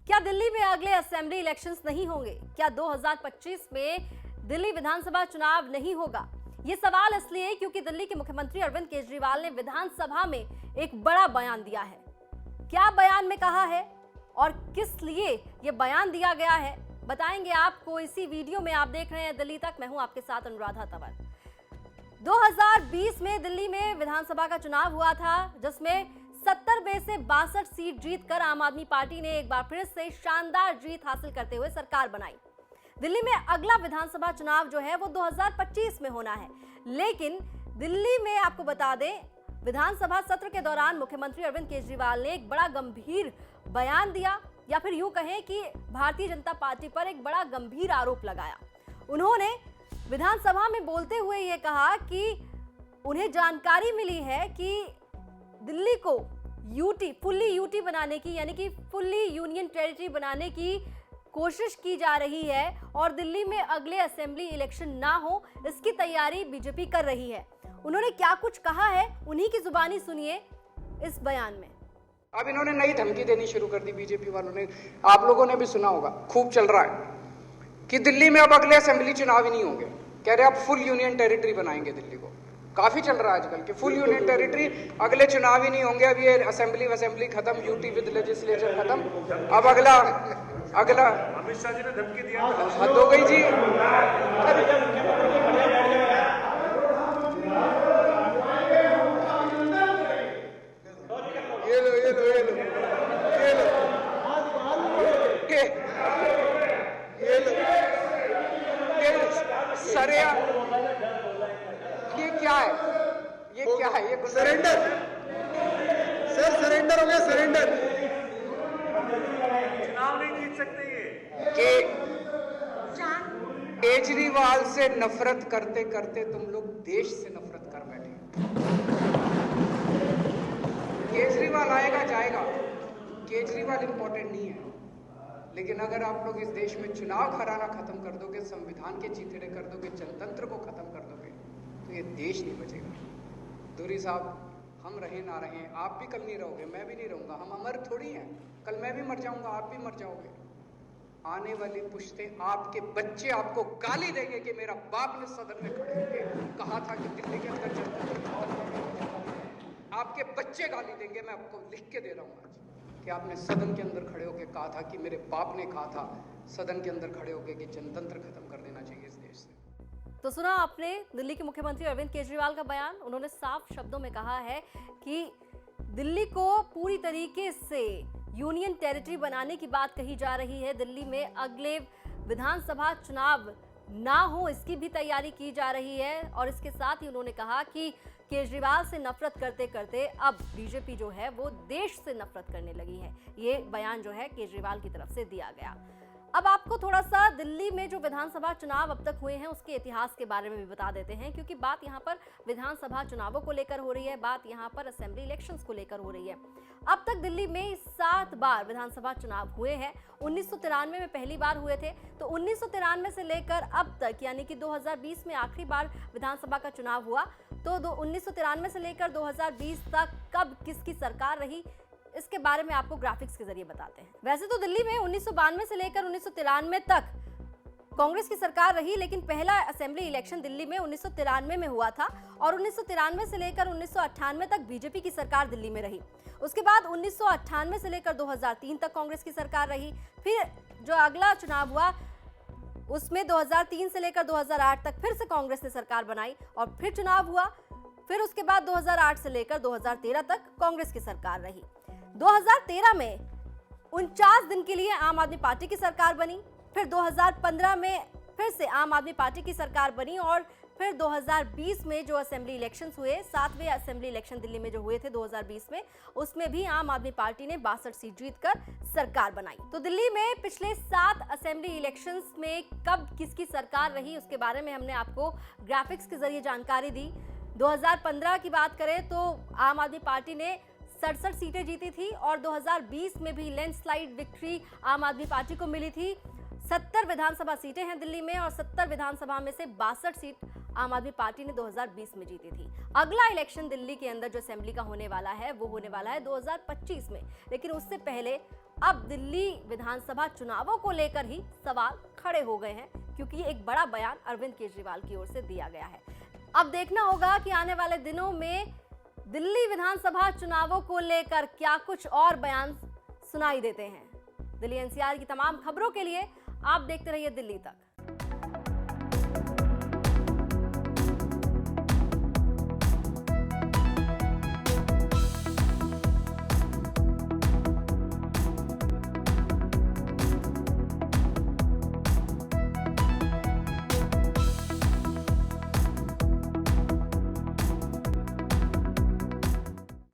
क्या दिल्ली में अगले असेंबली इलेक्शंस नहीं होंगे? क्या 2025 में दिल्ली विधानसभा चुनाव नहीं होगा? ये सवाल इसलिए क्योंकि दिल्ली के मुख्यमंत्री अरविंद केजरीवाल ने विधानसभा में एक बड़ा बयान दिया है। क्या बयान में कहा है और किस लिए ये बयान दिया गया है, बताएंगे आपको इसी वीडियो में। आप देख रहे हैं दिल्ली तक, मैं हूं आपके साथ अनुराधा तंवर। 2020 में दिल्ली में विधानसभा का चुनाव हुआ था, जिसमें 70 में से 62 सीट जीतकर आम आदमी पार्टी ने एक बार फिर से शानदार जीत हासिल करते हुए सरकार बनाई। दिल्ली में अगला विधानसभा चुनाव जो है वो 2025 में होना है, लेकिन दिल्ली में आपको बता दें, विधानसभा सत्र के दौरान मुख्यमंत्री अरविंद केजरीवाल ने एक बड़ा गंभीर बयान दिया, या फिर यूं कहें कि भारतीय जनता पार्टी पर एक बड़ा गंभीर आरोप लगाया। उन्होंने विधानसभा में बोलते हुए ये कहा कि उन्हें जानकारी मिली है कि दिल्ली को फुल्ली यूटी बनाने की, यानी कि फुल्ली यूनियन टेरिटरी बनाने की कोशिश की जा रही है और दिल्ली में अगले असेंबली इलेक्शन ना हो, इसकी तैयारी बीजेपी कर रही है। उन्होंने क्या कुछ कहा है, उन्हीं की जुबानी सुनिए इस बयान में। अब इन्होंने नई धमकी देनी शुरू कर दी बीजेपी वालों ने, आप लोगों ने भी सुना होगा, खूब चल रहा है कि दिल्ली में अब अगले असेंबली चुनाव ही नहीं होंगे। कह रहे अब फुल यूनियन टेरिटरी बनाएंगे दिल्ली को। काफी चल रहा है आजकल कि फुल यूनियन टेरिटरी, अगले चुनाव ही नहीं होंगे। अब ये असेंबली खत्म, यूटी विद लेजिस्लेचर खत्म, अब अगला अमित शाह जी ने धमकी दिया, हद हो गई जी। ये लो सरिया, ये क्या है? ये सरेंडर सर, सरेंडर हो गया, सरेंडर। चुनाव नहीं जीत सकते ये। कि केजरीवाल से नफरत करते करते तुम लोग देश से नफरत कर बैठे। केजरीवाल आएगा जाएगा, केजरीवाल इंपॉर्टेंट नहीं है, लेकिन अगर आप लोग इस देश में चुनाव कराना खत्म कर दोगे, संविधान के चीथड़े कर दोगे, जनतंत्र को खत्म कर दोगे, तो ये देश नहीं बचेगा। दूरी साहब, हम रहे ना रहे, आप भी कल नहीं रहोगे, मैं भी नहीं रहूंगा, हम अमर थोड़ी हैं। कल मैं भी मर जाऊंगा, आप भी मर जाओगे। आने वाली पुश्तें, आपके बच्चे आपको गाली देंगे कि मेरा बाप ने सदन में खड़े होकर कहा था कि दिल्ली के अंदर आपके बच्चे गाली देंगे। मैं आपको लिख के दे रहा हूं आज कि आपने सदन के अंदर खड़े होकर कहा था कि मेरे बाप ने कहा था सदन के अंदर खड़े होकर कि जनतंत्र खत्म कर देना चाहिए इस देश से। तो सुना आपने दिल्ली के मुख्यमंत्री अरविंद केजरीवाल का बयान। उन्होंने साफ शब्दों में कहा है कि दिल्ली को पूरी तरीके से यूनियन टेरिटरी बनाने की बात कही जा रही है। दिल्ली में अगले विधानसभा चुनाव ना हो, इसकी भी तैयारी की जा रही है। और इसके साथ ही उन्होंने कहा कि केजरीवाल से नफरत करते करते अब बीजेपी जो है वो देश से नफरत करने लगी है। ये बयान जो है केजरीवाल की तरफ से दिया गया। अब आपको थोड़ा सा दिल्ली में जो विधानसभा चुनाव अब तक हुए हैं उसके इतिहास के बारे में भी बता देते हैं, क्योंकि बात यहाँ पर विधानसभा चुनावों को लेकर हो रही है, बात यहाँ पर असेंबली इलेक्शंस को लेकर हो रही है। अब तक दिल्ली में 7 बार विधानसभा चुनाव हुए हैं। 1993 में पहली बार हुए थे, तो 1993 से लेकर अब तक, यानी कि 2020 में आखिरी बार विधानसभा का चुनाव हुआ, तो 1993 से लेकर 2020 तक कब किसकी सरकार रही, इसके बारे में आपको ग्राफिक्स के जरिए बताते हैं। वैसे तो दिल्ली में 1992 से लेकर 1993 तक कांग्रेस की सरकार रही, लेकिन पहला असेंबली इलेक्शन दिल्ली में 1993 में हुआ था और 1993 से लेकर 1998 तक बीजेपी की सरकार दिल्ली में रही। उसके बाद 1998 से लेकर 2003 तक कांग्रेस की सरकार रही। फिर जो अगला चुनाव हुआ उसमें 2003 से लेकर 2008 तक फिर से कांग्रेस ने सरकार बनाई और फिर चुनाव हुआ। फिर उसके बाद 2008 से लेकर 2013 तक कांग्रेस की सरकार रही। 2013 में 49 दिन के लिए आम आदमी पार्टी की सरकार बनी। फिर 2015 में फिर से आम आदमी पार्टी की सरकार बनी और फिर 2020 में जो असेंबली इलेक्शंस हुए, 7वें असेंबली इलेक्शन दिल्ली में जो हुए थे 2020 में, उसमें भी आम आदमी पार्टी ने 62 सीट जीतकर सरकार बनाई। तो दिल्ली में पिछले 7 असेंबली इलेक्शंस में कब किसकी सरकार रही उसके बारे में हमने आपको ग्राफिक्स के जरिए जानकारी दी। 2015 की बात करें तो आम आदमी पार्टी ने 67 सीटें जीती थी और 2020 में भी लैंडस्लाइड विक्ट्री आम आदमी पार्टी को मिली थी। 70 विधानसभा सीटें हैं दिल्ली में और 70 विधानसभा में से 62 सीट आम आदमी पार्टी ने 2020 में जीती थी। अगला इलेक्शन दिल्ली के अंदर जो असेंबली का होने वाला है वो होने वाला है 2025 में, लेकिन उससे पहले अब दिल्ली विधानसभा चुनावों को लेकर ही सवाल खड़े हो गए हैं, क्योंकि एक बड़ा बयान अरविंद केजरीवाल की ओर से दिया गया है। अब देखना होगा कि आने वाले दिनों में दिल्ली विधानसभा चुनावों को लेकर क्या कुछ और बयान सुनाई देते हैं। दिल्ली एनसीआर की तमाम खबरों के लिए आप देखते रहिए दिल्ली तक।